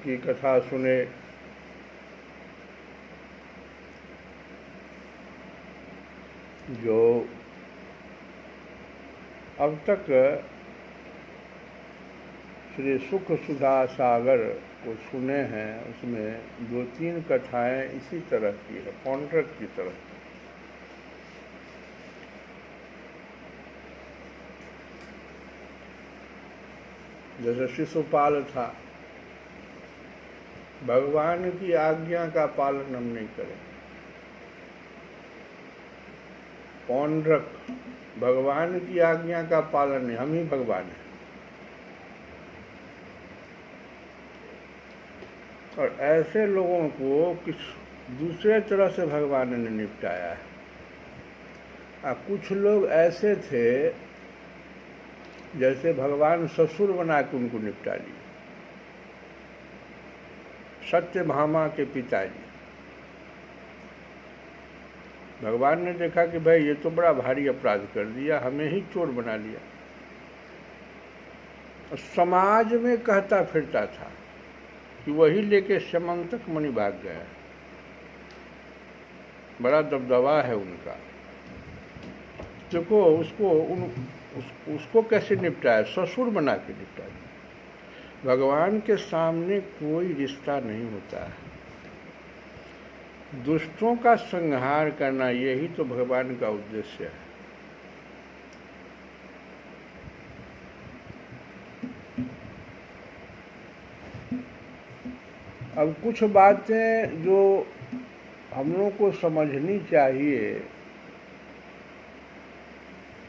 की कथा सुने, जो अब तक श्री सुख सुधा सागर को सुने हैं, उसमें 2-3 कथाएं इसी तरह की है, पौंड्रक की तरह। जैसे शिशुपाल था, भगवान की आज्ञा का पालन हम नहीं करें। पौंड्रक, भगवान की आज्ञा का पालन नहीं, हम ही भगवान हैं। और ऐसे लोगों को किस दूसरे तरह से भगवान ने निपटाया है। कुछ लोग ऐसे थे जैसे भगवान ससुर बना के उनको निपटा लिए। सत्यभामा के पिताजी, भगवान ने देखा कि भाई ये तो बड़ा भारी अपराध कर दिया, हमें ही चोर बना लिया। और समाज में कहता फिरता था कि वही लेके समंतक मुनि भाग गया, बड़ा दबदबा है उनका। देखो उसको कैसे निपटाया, ससुर बना के निपटाया। भगवान के सामने कोई रिश्ता नहीं होता है, दुष्टों का संहार करना, यही तो भगवान का उद्देश्य है। अब कुछ बातें जो हम लोगों को समझनी चाहिए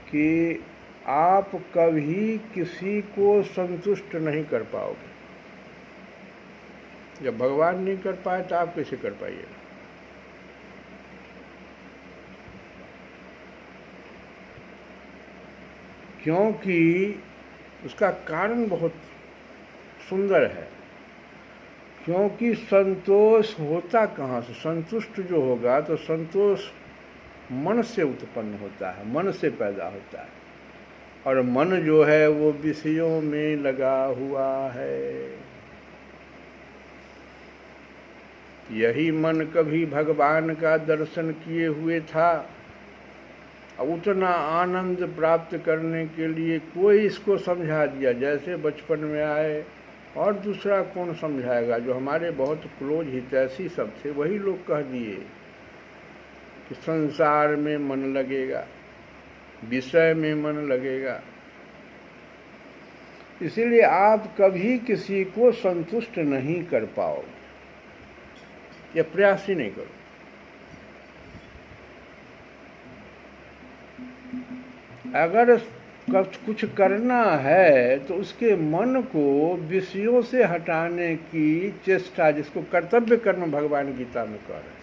कि आप कभी किसी को संतुष्ट नहीं कर पाओगे। जब भगवान नहीं कर पाए तो आप कैसे कर पाइएगा? क्योंकि उसका कारण बहुत सुंदर है। क्योंकि संतोष होता कहाँ से? संतुष्ट जो होगा तो संतोष मन से उत्पन्न होता है, मन से पैदा होता है। और मन जो है वो विषयों में लगा हुआ है। यही मन कभी भगवान का दर्शन किए हुए था। उतना आनंद प्राप्त करने के लिए कोई इसको समझा दिया, जैसे बचपन में आए, और दूसरा कौन समझाएगा? जो हमारे बहुत क्लोज हितैषी सब थे वही लोग कह दिए कि संसार में मन लगेगा, विषय में मन लगेगा। इसीलिए आप कभी किसी को संतुष्ट नहीं कर पाओगे, या प्रयास ही नहीं करो। अगर कुछ करना है तो उसके मन को विषयों से हटाने की चेष्टा, जिसको कर्तव्य कर्म भगवान गीता में कह रहे हैं।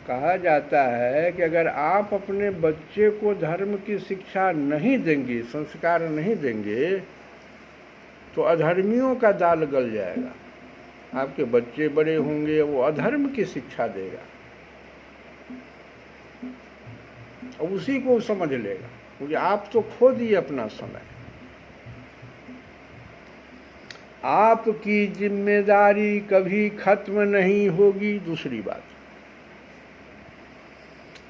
कहा जाता है कि अगर आप अपने बच्चे को धर्म की शिक्षा नहीं देंगे, संस्कार नहीं देंगे, तो अधर्मियों का दाल गल जाएगा। आपके बच्चे बड़े होंगे, वो अधर्म की शिक्षा देगा, उसी को समझ लेगा, क्योंकि आप तो खो दिए अपना समय। आपकी जिम्मेदारी कभी खत्म नहीं होगी। दूसरी बात,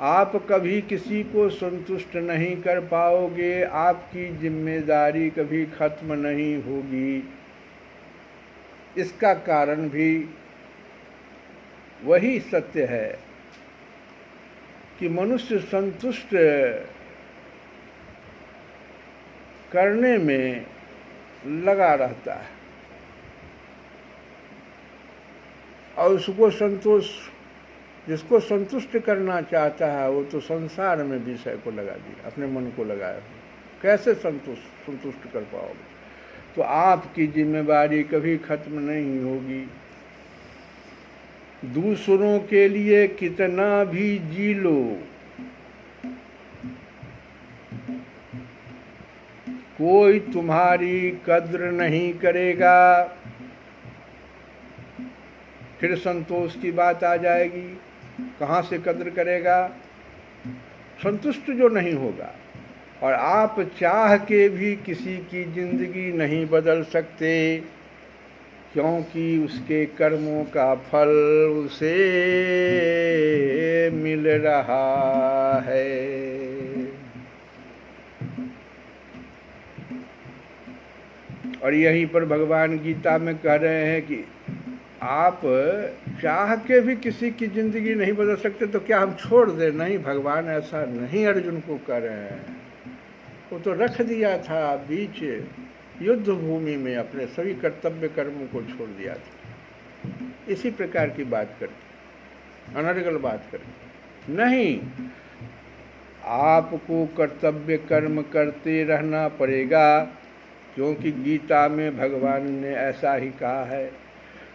आप कभी किसी को संतुष्ट नहीं कर पाओगे, आपकी जिम्मेदारी कभी खत्म नहीं होगी। इसका कारण भी वही सत्य है कि मनुष्य संतुष्ट करने में लगा रहता है, और उसको जिसको संतुष्ट करना चाहता है वो तो संसार में विषय को लगा दिया, अपने मन को लगाया। कैसे संतुष्ट कर पाओगे? तो आपकी जिम्मेदारी कभी खत्म नहीं होगी। दूसरों के लिए कितना भी जी लो, कोई तुम्हारी कद्र नहीं करेगा। फिर संतोष की बात आ जाएगी। कहाँ से कद्र करेगा? संतुष्ट जो नहीं होगा। और आप चाह के भी किसी की जिंदगी नहीं बदल सकते। क्योंकि उसके कर्मों का फल उसे मिल रहा है। और यहीं पर भगवान गीता में कह रहे हैं कि आप चाह के भी किसी की जिंदगी नहीं बदल सकते, तो क्या हम छोड़ दें? नहीं, भगवान ऐसा नहीं अर्जुन को कर रहे हैं। वो तो रख दिया था बीच युद्ध भूमि में, अपने सभी कर्तव्य कर्मों को छोड़ दिया था। इसी प्रकार की बात करके, अनर्गल बात करके नहीं, आपको कर्तव्य कर्म करते रहना पड़ेगा, क्योंकि गीता में भगवान ने ऐसा ही कहा है,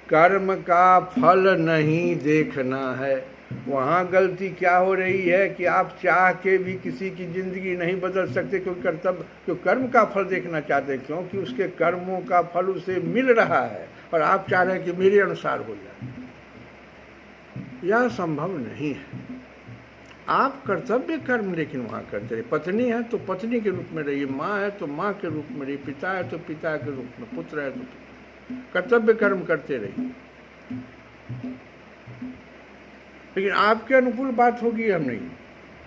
कर्म का फल नहीं देखना है। वहाँ गलती क्या हो रही है कि आप चाह के भी किसी की जिंदगी नहीं बदल सकते, क्योंकि कर्म का फल देखना चाहते हैं, क्योंकि उसके कर्मों का फल उसे मिल रहा है और आप चाह रहे हैं कि मेरे अनुसार हो जाए। यह संभव नहीं है। आप कर्तव्य कर्म लेकिन वहाँ करते रहिए। पत्नी है तो पत्नी के रूप में रहिए, माँ है तो माँ के रूप में रहिए, पिता है तो पिता के रूप में, पुत्र है तो कर्तव्य कर्म करते रहिए। लेकिन आपके अनुकूल बात होगी हम नहीं,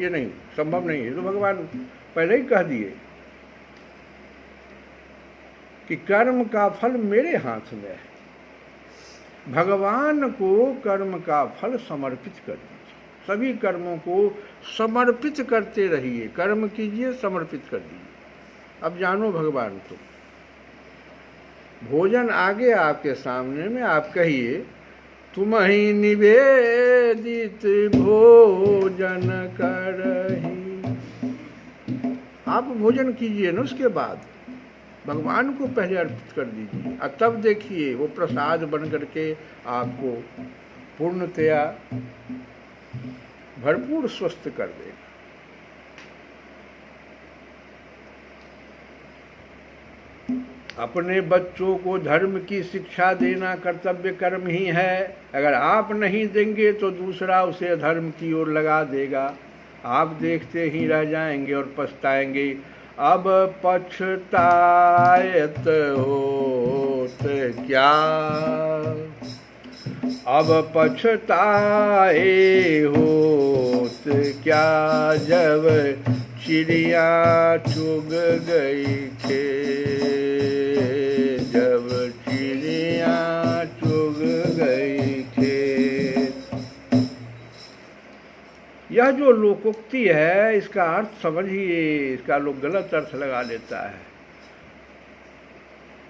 ये नहीं, संभव नहीं है। तो भगवान पहले ही कह दिए कि कर्म का फल मेरे हाथ में है। भगवान को कर्म का फल समर्पित कर दीजिए, सभी कर्मों को समर्पित करते रहिए। कर्म कीजिए, समर्पित कर दीजिए। अब जानो भगवान को, भोजन आगे आपके सामने में, आप कहिए तुम ही निवेदित भोजन करही। आप भोजन कीजिए ना, उसके बाद भगवान को पहले अर्पित कर दीजिए, और तब देखिए वो प्रसाद बन करके आपको पूर्णतया भरपूर स्वस्थ कर देगा। अपने बच्चों को धर्म की शिक्षा देना कर्तव्य कर्म ही है। अगर आप नहीं देंगे तो दूसरा उसे अधर्म की ओर लगा देगा। आप देखते ही रह जाएंगे और पछताएंगे। अब पछताएत होत क्या, अब पछताए होत क्या, जब चिड़िया चुग गई थे, जब चिड़िया चुग गई थे। यह जो लोकोक्ति है, इसका अर्थ समझिए, इसका लोग गलत अर्थ लगा लेता है।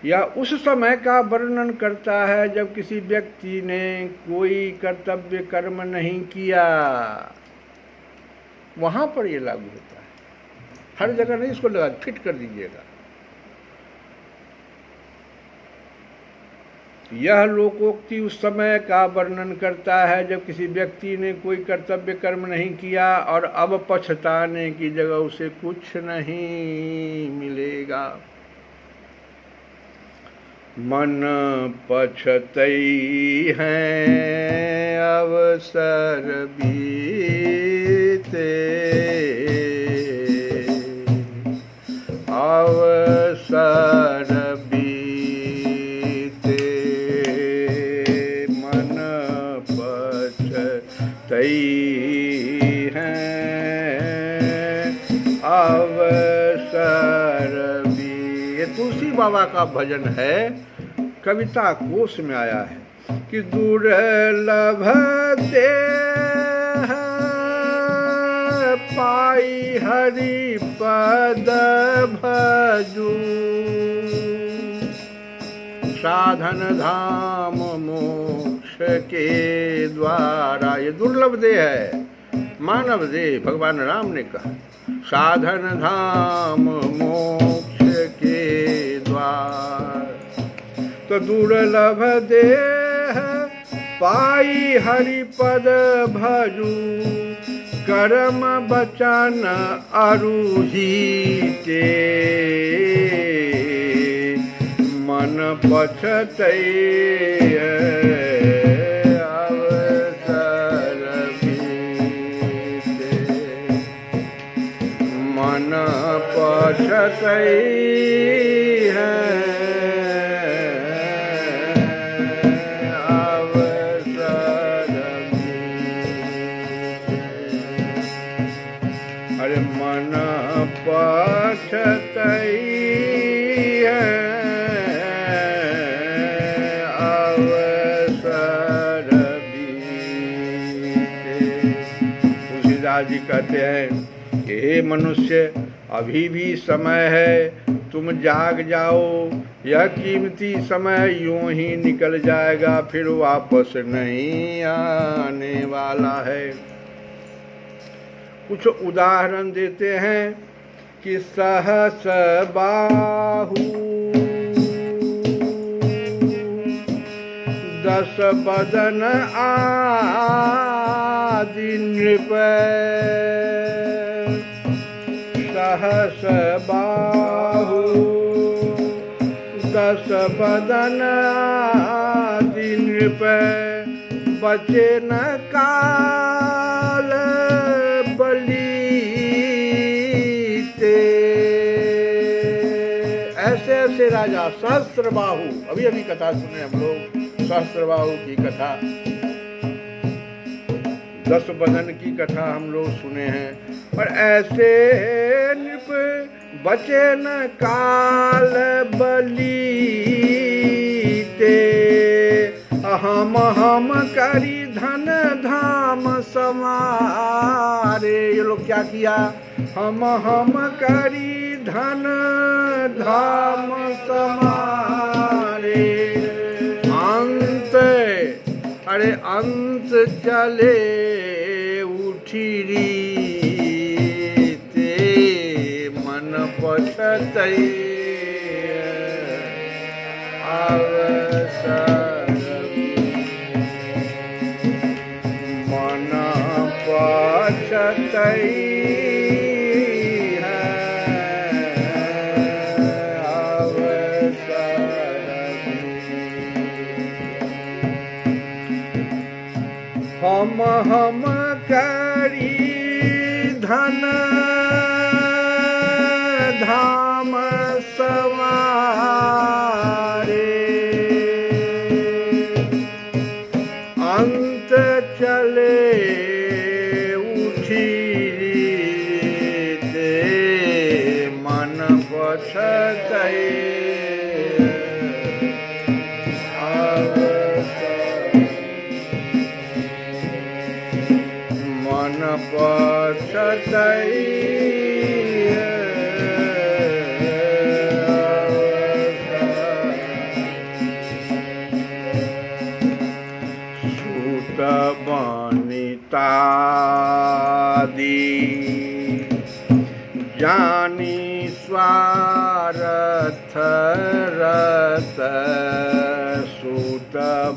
यह उस समय का वर्णन करता है जब किसी व्यक्ति ने कोई कर्तव्य कर्म नहीं किया, वहां पर यह लागू होता है। हर जगह नहीं, इसको लगा फिट कर दीजिएगा। यह लोकोक्ति उस समय का वर्णन करता है जब किसी व्यक्ति ने कोई कर्तव्य कर्म नहीं किया और अब पछताने की जगह उसे कुछ नहीं मिलेगा। मन पछतई हैं अवसर बीते, अवसर बीते, मन पछतई हैं अवसर बीते। तुलसी बाबा का भजन है, कविता कोश में आया है कि दुर्लभ देह पाई हरि पद भजू, साधन धाम मोक्ष के द्वारा। ये दुर्लभ देह है, मानव देह, भगवान राम ने कहा साधन धाम मोक्ष के द्वार। तो दुर्लभ देह पाई हरि पद भजू, कर्म बचन अरुहि के, मन पछतई अवसर बीते, मन पछतई है अवसर बीते। तुलसीदास जी कहते हैं कि हे मनुष्य, अभी भी समय है, तुम जाग जाओ। यह कीमती समय यूं ही निकल जाएगा, फिर वापस नहीं आने वाला है। कुछ उदाहरण देते हैं कि सहस बाहु, दस बदन आदि नृप। सहस बाहु, दस बदन आदि नृप। बचे न काल बलीते। ऐसे ऐसे राजा सहस्त्र बाहु, अभी अभी कथा सुने हम लोग सहस्त्र बाहु की कथा, 10 बदन की कथा हम लोग सुने हैं। और ऐसे नृप बचे न काल बलीते। हम करी धन धाम समारे। ये लोग क्या किया? हम करी धन धाम समारे। अंत, अरे अंत चले उठी रीते। मन पछतई अवसर, मन पछतई हम करी धन धाम सवारे। अंत चले उठी रीते। मन पछतई पछतई सूत बनितादि जानी स्वार्थ रत। सूत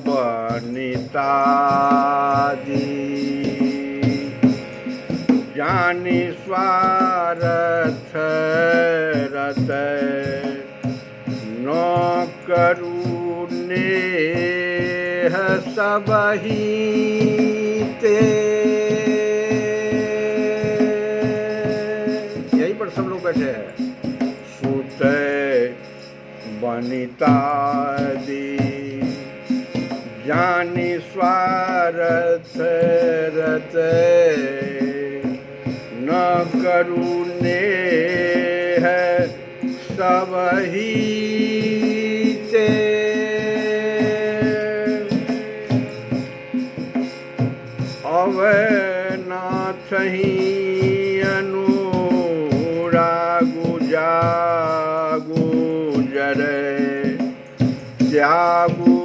बनितादि जानी स्वार्थ रत। न करू नेह सबहि ते। यही पर सब लोग बैठे हैं। सूत बनितादि जानी स्वार्थ रत। न करुणे है सबही ते। अवनाथ ही अनुरागु जागु जरे। त्यागु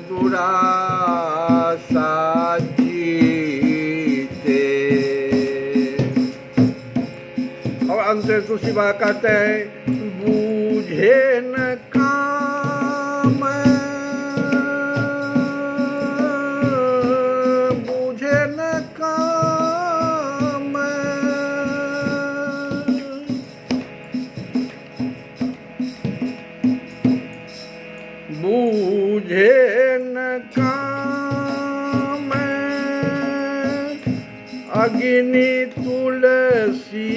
दुरासा जीते। और अंत तुलसी बाबा कहते हैं बूझे न काम, बूझे न काम। बूझे न काम अग्नि तुलसी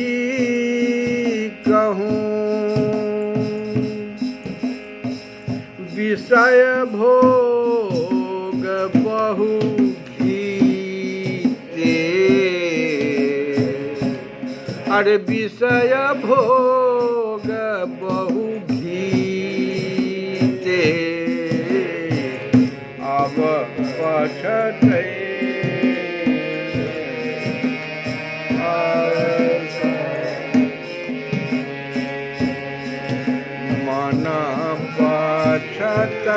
कहूँ। विषय भोग बहु घीते। अरे विषय भोग लोग बहु भीते, अब पछते मन पछते।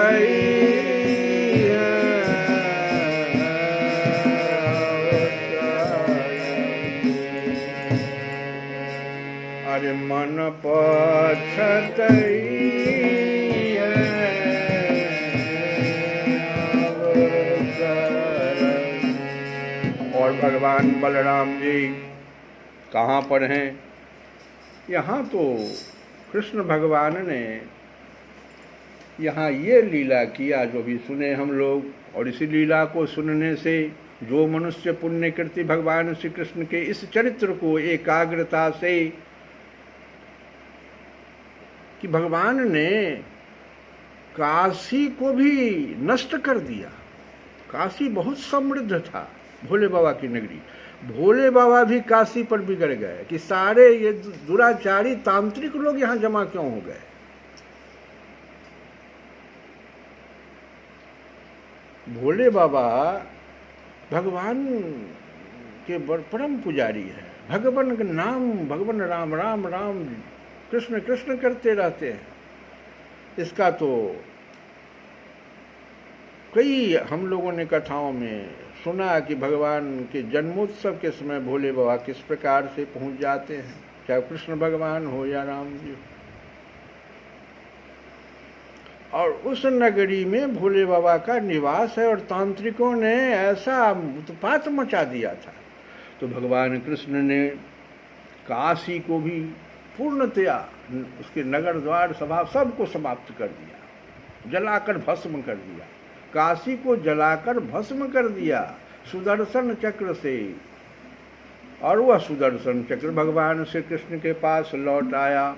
अरे मन पछतई और भगवान बलराम जी कहाँ पर हैं? यहाँ तो कृष्ण भगवान ने यहाँ ये लीला किया जो भी सुने हम लोग, और इसी लीला को सुनने से जो मनुष्य पुण्य कृति भगवान श्री कृष्ण के इस चरित्र को एकाग्रता से, कि भगवान ने काशी को भी नष्ट कर दिया। काशी बहुत समृद्ध था, भोले बाबा की नगरी। भोले बाबा भी काशी पर बिगड़ गए कि सारे ये दुराचारी तांत्रिक लोग यहाँ जमा क्यों हो गए। भोले बाबा भगवान के परम पुजारी है। भगवान का नाम, भगवान राम राम राम कृष्ण कृष्ण करते रहते हैं। इसका तो कई हम लोगों ने कथाओं में सुना कि भगवान के जन्मोत्सव के समय भोले बाबा किस प्रकार से पहुंच जाते हैं, चाहे कृष्ण भगवान हो या राम जी हो। और उस नगरी में भोले बाबा का निवास है और तांत्रिकों ने ऐसा उत्पात मचा दिया था। तो भगवान कृष्ण ने काशी को भी पूर्णतया, उसके नगर द्वार सभा सबको समाप्त कर दिया, जलाकर भस्म कर दिया। काशी को जलाकर भस्म कर दिया सुदर्शन चक्र से। और वह सुदर्शन चक्र भगवान श्री कृष्ण के पास लौट आया।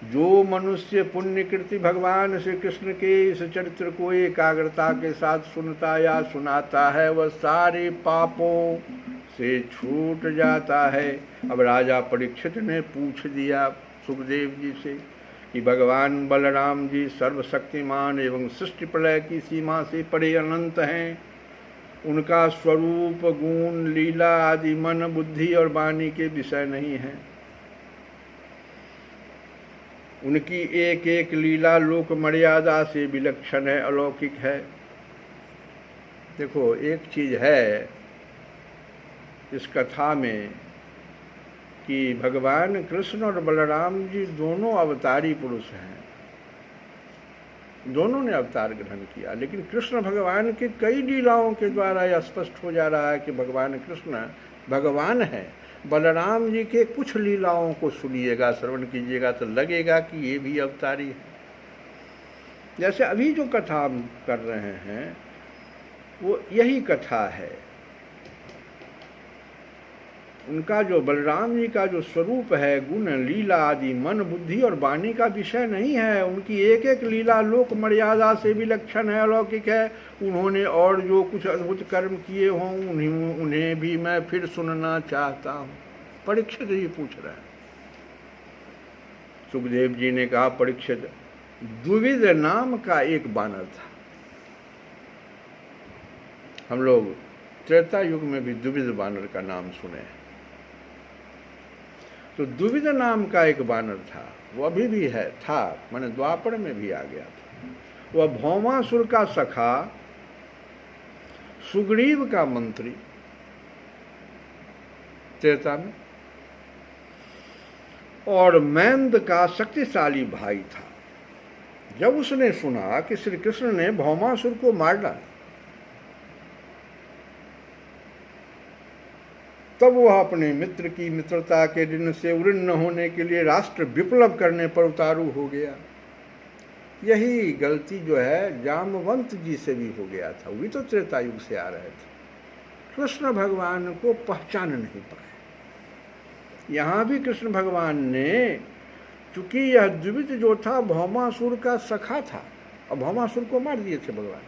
जो मनुष्य पुण्यकृति भगवान श्री कृष्ण के इस चरित्र को एकाग्रता के साथ सुनता या सुनाता है, वह सारे पापों से छूट जाता है। अब राजा परीक्षित ने पूछ दिया सुखदेव जी से कि भगवान बलराम जी सर्वशक्तिमान एवं सृष्टि प्रलय की सीमा से परे अनंत हैं। उनका स्वरूप, गुण, लीला आदि मन, बुद्धि और वाणी के विषय नहीं है। उनकी एक एक लीला लोक मर्यादा से विलक्षण है, अलौकिक है। देखो, एक चीज है इस कथा में कि भगवान कृष्ण और बलराम जी दोनों अवतारी पुरुष हैं, दोनों ने अवतार ग्रहण किया। लेकिन कृष्ण भगवान के कई लीलाओं के द्वारा यह स्पष्ट हो जा रहा है कि भगवान कृष्ण भगवान है। बलराम जी के कुछ लीलाओं को सुनिएगा, श्रवण कीजिएगा तो लगेगा कि ये भी अवतारी है। जैसे अभी जो कथा हम कर रहे हैं वो यही कथा है। उनका जो बलराम जी का जो स्वरूप है, गुण, लीला आदि मन, बुद्धि और वाणी का विषय नहीं है। उनकी एक एक लीला लोक मर्यादा से विलक्षण है, अलौकिक है। उन्होंने और जो कुछ अद्भुत कर्म किए हों उन्हें भी मैं फिर सुनना चाहता हूँ। परीक्षित जी पूछ रहे हैं। सुखदेव जी ने कहा, परीक्षित, द्विविध नाम का एक बानर था। हम लोग त्रेता युग में भी द्विविध बानर का नाम सुने हैं। तो द्विविध नाम का एक बानर था, वो अभी भी है, था, मैंने द्वापर में भी आ गया था। वह भौमासुर का सखा, सुग्रीव का मंत्री त्रेता में, और मैंद का शक्तिशाली भाई था। जब उसने सुना कि श्री कृष्ण ने भौमासुर को मार डाला, तब वह अपने मित्र की मित्रता के ऋण से उऋण होने के लिए राष्ट्र विप्लव करने पर उतारू हो गया। यही गलती जो है जामवंत जी से भी हो गया था। वे तो त्रेता युग से आ रहे थे, कृष्ण भगवान को पहचान नहीं पाए। यहाँ भी कृष्ण भगवान ने, चूंकि यह द्विविध जो था भौमासुर का सखा था और भौमासुर को मार दिए थे भगवान,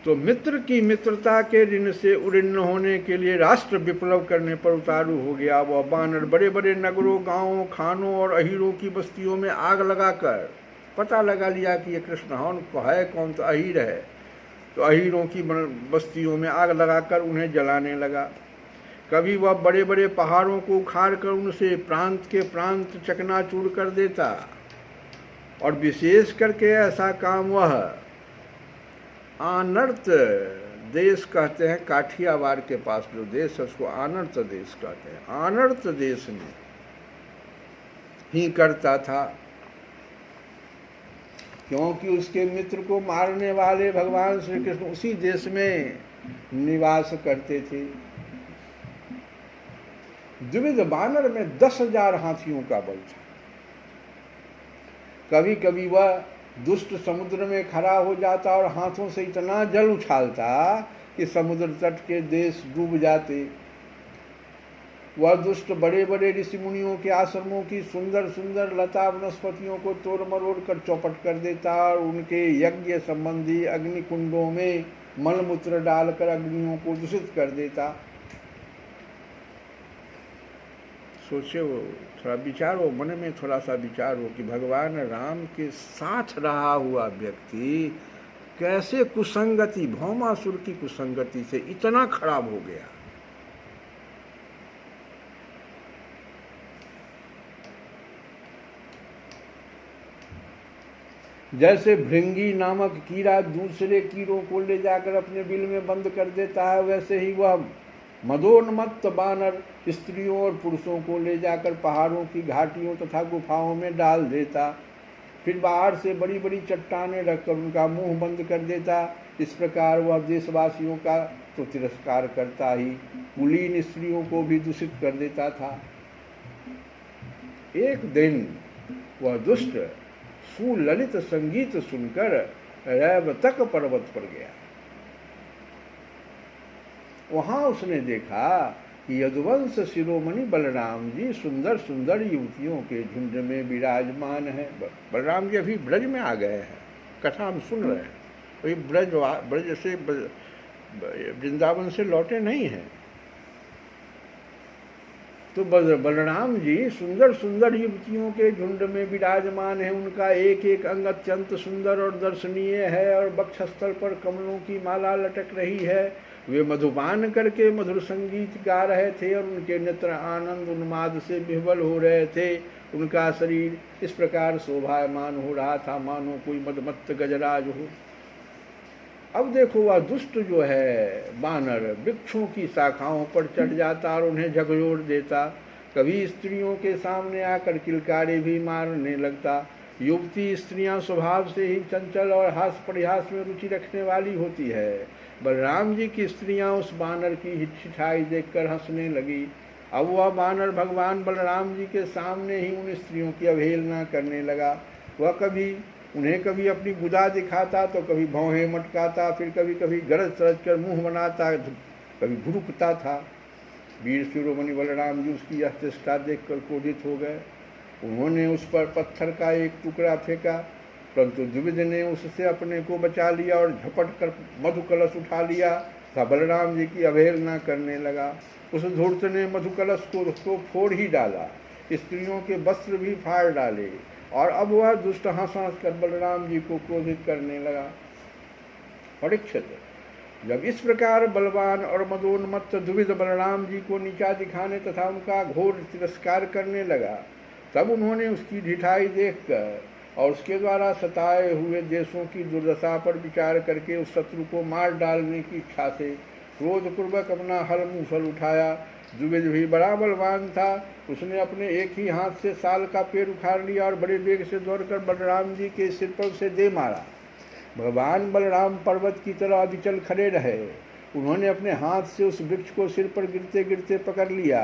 तो मित्र की मित्रता के ऋण से उड़िन्न होने के लिए राष्ट्र विप्लव करने पर उतारू हो गया। वह बानर बड़े बड़े नगरों, गांवों, खानों और अहीरों की बस्तियों में आग लगाकर पता लगा लिया कि ये कृष्ण है कौन, तो अहीर है, तो अहीरों की बस्तियों में आग लगाकर उन्हें जलाने लगा। कभी वह बड़े बड़े पहाड़ों को उखाड़ कर उनसे प्रांत के प्रांत चकनाचूर कर देता, और विशेष करके ऐसा काम वह आनर्त देश कहते हैं, काठियावाड़ के पास जो देश है उसको आनर्त देश कहते हैं, आनर्त देश में ही करता था, क्योंकि उसके मित्र को मारने वाले भगवान श्री कृष्ण उसी देश में निवास करते थे। द्विविध बानर में 10,000 हाथियों का बल था। कभी कभी वह दुष्ट समुद्र में खड़ा हो जाता और हाथों से इतना जल उछालता कि समुद्र तट के देश डूब जाते। वह दुष्ट बड़े बड़े ऋषि मुनियों के आश्रमों की सुंदर सुंदर लता वनस्पतियों को तोड़ मरोड़ कर चौपट कर देता और उनके यज्ञ संबंधी अग्नि कुंडों में मलमूत्र डालकर अग्नियों को दूषित कर देता। सोचे वो, थोड़ा विचारो, मन में थोड़ा सा विचारो कि भगवान राम के साथ रहा हुआ व्यक्ति कैसे कुसंगति, भौमासुर की कुसंगति से इतना खराब हो गया। जैसे भृंगी नामक कीड़ा दूसरे कीड़ों को ले जाकर अपने बिल में बंद कर देता है, वैसे ही वह मदोन्मत्त बानर स्त्रियों और पुरुषों को ले जाकर पहाड़ों की घाटियों तथा गुफाओं में डाल देता, फिर बाहर से बड़ी बड़ी चट्टानें रखकर उनका मुंह बंद कर देता। इस प्रकार वह देशवासियों का तो तिरस्कार करता ही, कुलीन स्त्रियों को भी दूषित कर देता था। एक दिन वह दुष्ट सुललित संगीत सुनकर रैवतक पर्वत पर गया। वहां उसने देखा कि यदुवंश शिरोमणि बलराम जी सुंदर सुंदर युवतियों के झुंड में विराजमान है। बलराम जी अभी ब्रज में आ गए हैं, कथा हम सुन रहे हैं, वही ब्रज से वृंदावन से लौटे नहीं हैं। तो बलराम जी सुंदर सुंदर युवतियों के झुंड में विराजमान है। उनका एक एक अंग अत्यंत सुंदर और दर्शनीय है और वक्षस्थल पर कमलों की माला लटक रही है। वे मधुपान करके मधुर संगीत गा रहे थे और उनके नेत्र आनंद उन्माद से विह्वल हो रहे थे। उनका शरीर इस प्रकार शोभायमान हो रहा था मानो कोई मदमत्त गजराज हो। अब देखो वह दुष्ट जो है बानर वृक्षों की शाखाओं पर चढ़ जाता और उन्हें झकझोर देता। कभी स्त्रियों के सामने आकर किलकारे भी मारने लगता। युवती स्त्रियां स्वभाव से ही चंचल और हास परिहास में रुचि रखने वाली होती है। बलराम जी की स्त्रियां उस बानर की हिचकिचाई देखकर हंसने लगी। अब वह बानर भगवान बलराम जी के सामने ही उन स्त्रियों की अवहेलना करने लगा। वह उन्हें कभी अपनी गुदा दिखाता तो कभी भौहें मटकाता, फिर कभी कभी गरज तरज कर मुँह बनाता, कभी भुरुकता था। वीर शिरोमणि बलराम जी उसकी यह चेष्टा देखकर क्रोधित हो गए। उन्होंने उस पर पत्थर का एक टुकड़ा फेंका, परंतु द्विविद ने उससे अपने को बचा लिया और झपट कर मधु कलश उठा लिया तथा बलराम जी की अवहेलना करने लगा। उस धूर्त ने मधु कलश को फोड़ ही डाला, स्त्रियों के वस्त्र भी फाड़ डाले और अब वह दुष्ट हंस कर बलराम जी को क्रोधित करने लगा। परीक्षित, जब इस प्रकार बलवान और मदोन्मत्त द्विविद बलराम जी को नीचा दिखाने तथा उनका घोर तिरस्कार करने लगा, तब उन्होंने उसकी ढिठाई देखकर और उसके द्वारा सताए हुए देशों की दुर्दशा पर विचार करके उस शत्रु को मार डालने की इच्छा से क्रोधपूर्वक अपना हल मूसल उठाया। द्विविद भी बड़ा बलवान था। उसने अपने एक ही हाथ से साल का पेड़ उखाड़ लिया और बड़े वेग से दौड़कर बलराम जी के सिर पर उसे दे मारा। भगवान बलराम पर्वत की तरह अविचल खड़े रहे। उन्होंने अपने हाथ से उस वृक्ष को सिर पर गिरते गिरते पकड़ लिया,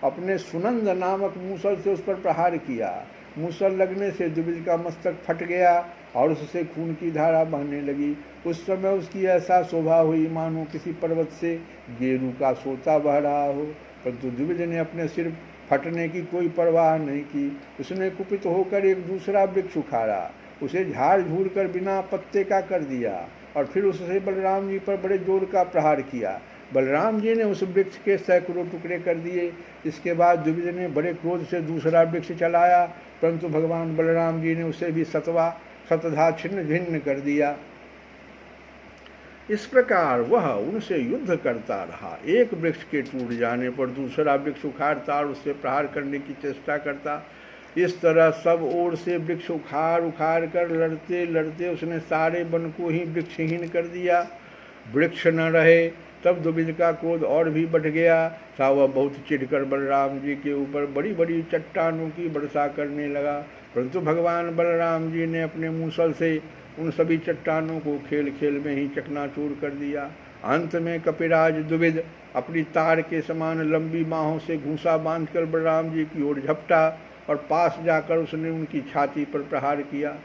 अपने सुनंद नामक मूसल से उस पर प्रहार किया। मूसल लगने से द्विविद का मस्तक फट गया और उससे खून की धारा बहने लगी। उस समय उसकी ऐसा शोभा हुई मानो किसी पर्वत से गेरू का सोता बह रहा हो, परंतु द्विविद ने अपने सिर फटने की कोई परवाह नहीं की। उसने कुपित होकर एक दूसरा वृक्ष उखाड़ा, उसे झाड़ झूड़ कर बिना पत्ते का कर दिया और फिर उससे बलराम जी पर बड़े जोर का प्रहार किया। बलराम जी ने उस वृक्ष के सैकड़ों टुकड़े कर दिए। इसके बाद द्विविद ने बड़े क्रोध से दूसरा वृक्ष चलाया, परंतु भगवान बलराम जी ने उसे भी शतधा छिन्न भिन्न कर दिया। इस प्रकार वह उनसे युद्ध करता रहा। एक वृक्ष के टूट जाने पर दूसरा वृक्ष उखाड़ता और उससे प्रहार करने की चेष्टा करता। इस तरह सब ओर से वृक्ष उखाड़ कर लड़ते लड़ते उसने सारे वन को ही वृक्षहीन कर दिया। वृक्ष न रहे तब द्विविद का क्रोध और भी बढ़ गया था। वह बहुत चिढ़कर बलराम जी के ऊपर बड़ी बड़ी चट्टानों की वर्षा करने लगा, परंतु भगवान बलराम जी ने अपने मूसल से उन सभी चट्टानों को खेल खेल में ही चकनाचूर कर दिया। अंत में कपिराज द्विविद अपनी तार के समान लंबी बाहों से घूंसा बांधकर बलराम जी की ओर झपटा और पास जाकर उसने उनकी छाती पर प्रहार किया।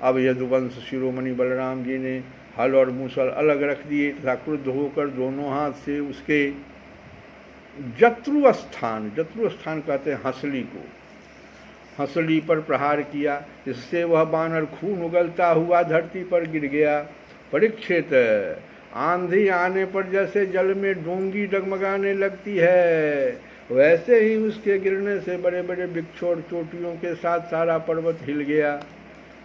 अब यदुवंश शिरोमणि बलराम जी ने हल और मूसल अलग रख दिए तथा क्रुद्ध होकर दोनों हाथ से उसके जत्रुस्थान कहते हैं हंसली को, हंसली पर प्रहार किया। इससे वह बानर खून उगलता हुआ धरती पर गिर गया। परीक्षित, आंधी आने पर जैसे जल में डोंगी डगमगाने लगती है, वैसे ही उसके गिरने से बड़े बड़े वृक्ष और चोटियों के साथ सारा पर्वत हिल गया।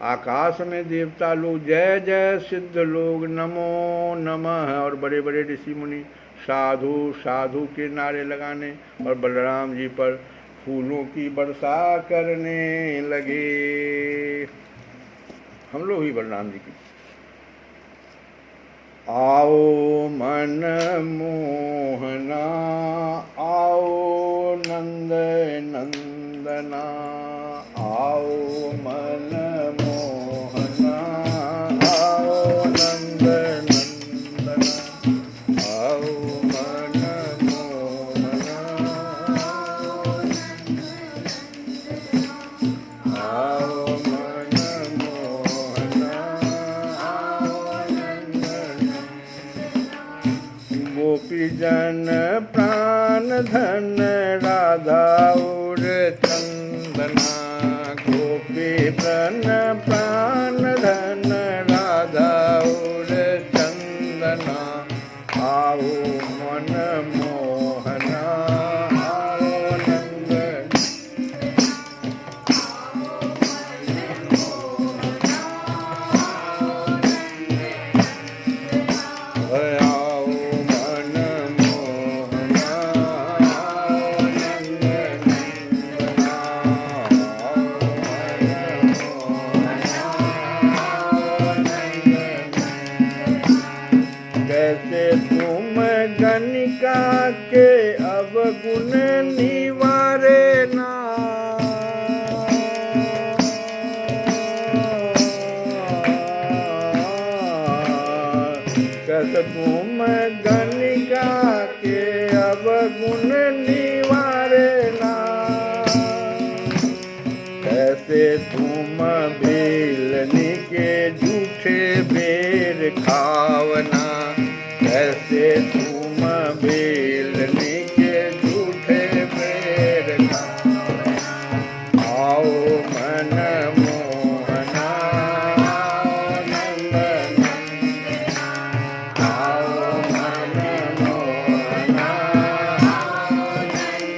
आकाश में देवता लोग जय जय, सिद्ध लोग नमो नमः और बड़े बड़े ऋषि मुनि साधु साधु के नारे लगाने और बलराम जी पर फूलों की वर्षा करने लगे। हम लोग ही बलराम जी की। आओ मन मोहना, आओ नंद नंदना, आओ मन मोहना, आओ नंद नंदना, आओ मन मोहना, आओ मन मोहना, आओ नंदन। गोपी जन प्राण धन राधा और चंदना, गोपी जन प्राण धन राधा और चंदना, आओ मन मोहना, आओ नंदन। आओ मन मोहना, आओ नंदन, आओ मन मोहना, आओ नंदन। कैसे तुम गणिका के अवगुण निवारे ना, कैसे तुम गणिका के अवगुण निवारे ना, कैसे तुम बेलनी के झूठे बेर खावना, कैसे तुम बेलनी के झूठे बेर खावना, आओ मन मोहना, आओ नंदन, आओ मन मोहना, आओ नंदन।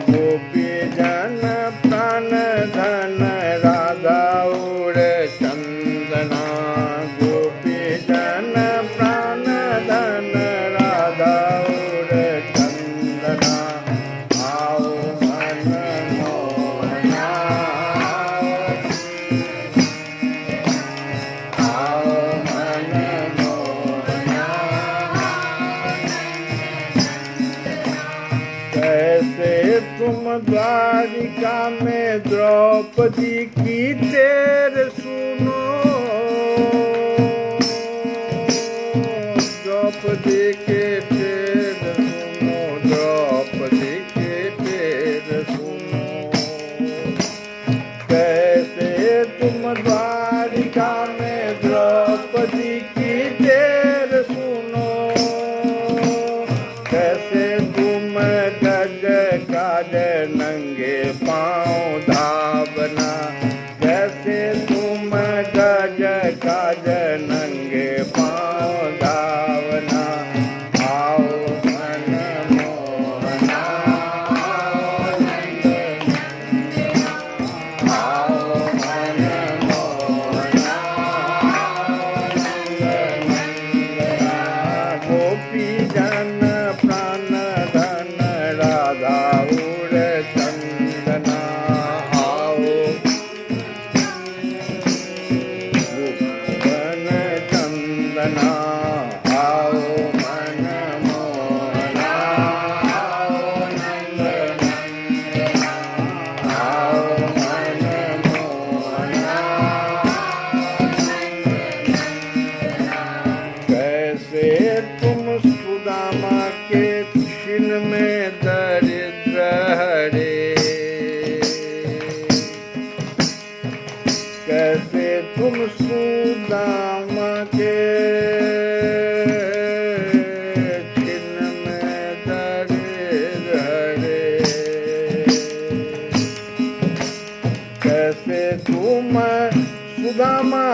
गोपी जन प्राण धन राधा और चंदना, गोपी जन प्राण धन राधा और चंदना, आओ मन मोहना, आओ मन मोहना। कैसे तुम द्वारिका में द्रौपदी की टेर सुनो, द्रौपदी के टेर सुनो, द्रौपदी के टेर सुनो। कैसे तुम द्वारिका में द्रौपदी की टेर सुनो, कैसे तुम गज काज नंगे पाँव धावना, कैसे तुम गज काज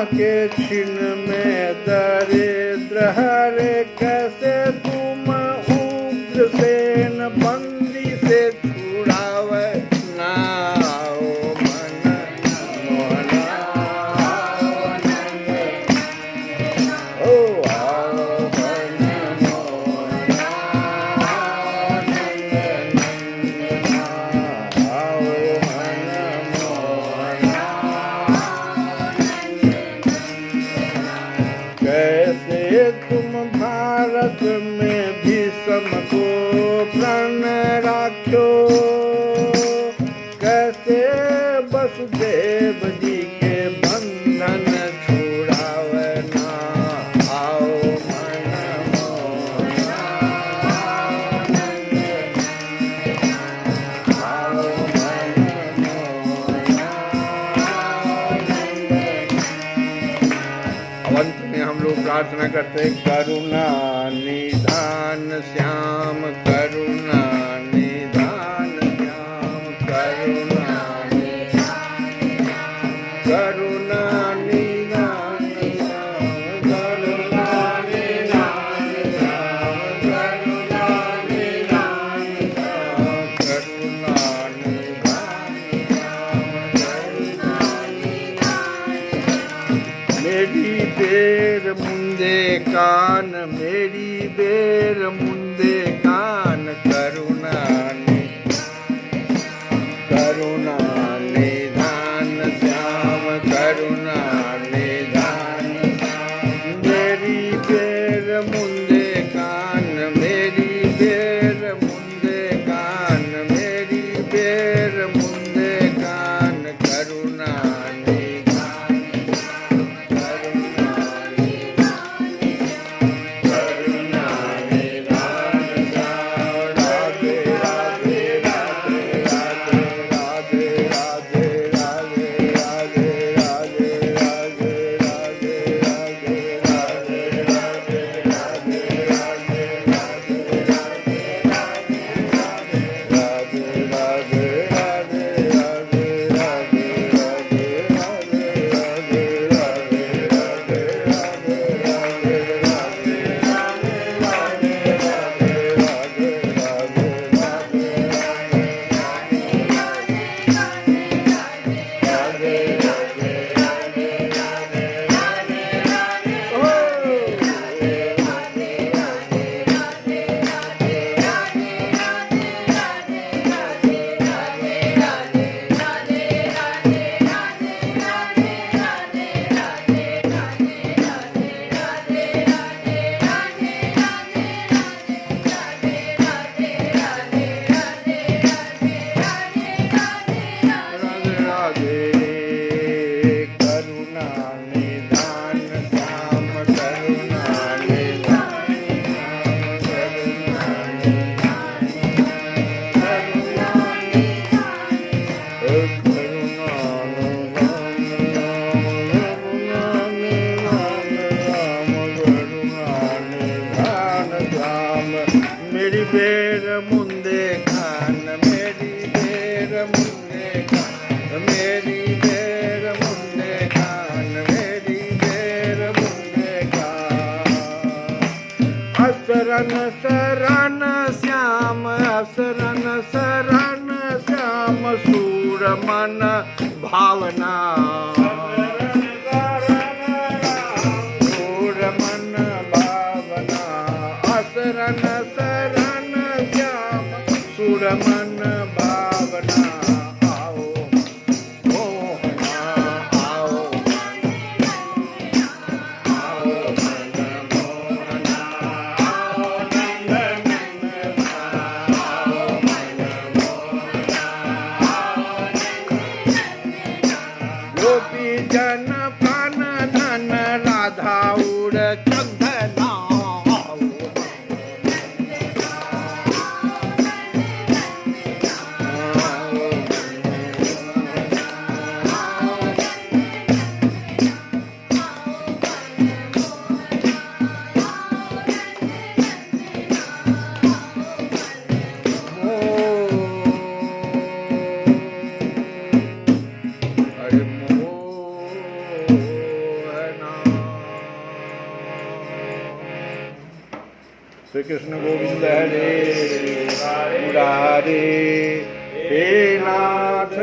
के छिन में दरिद्र हरे, कैसे तुम उग्रसेन बंदी से छुड़ावे ना। कैसे तुम भारत में भीष्म को प्रण राख्यो, कैसे वसुदेव जी के बंधन छुड़ावे ना। आओ मन मोहना, आओ मन मोहना। अंत में हम लोग प्रार्थना करते हैं, करुणा निधान श्याम, करुणा निधान श्याम, करुणा करुणा निधान श्याम, करुणा निधान श्याम, करुणा निधान श्याम, करुणा निधान श्याम। मेरी बेर मुंदे कान, मेरी बेर मुंदे कान, करुणा करुणा निधान श्याम, करुणा निधान। मेरी बेर मुंदे कान, मेरी बेर मुंदे कान, मेरी बेर मुंदे कान, करुणा मेरी बेर मुंदे खान, मेरी बेर मुंदे खान, मेरी बेर मुंदे खान, मेरी बेर मुंदे खान। असरन शरण श्याम, असरन शरण श्याम, सूर मन भावना, सूर मन भावना। असरन शरण श्याम, सूर मन भावना। आओ मोहना, आओ मन, आओ मन मोहना, आओ नंद नंदना, आओ मन मोहना, आओ नंद नंदना। गोपी जन प्राण धन, राधा उड़ चंदना। आओ श्री कृष्ण गोविंद हरे मुरारे हे नाथ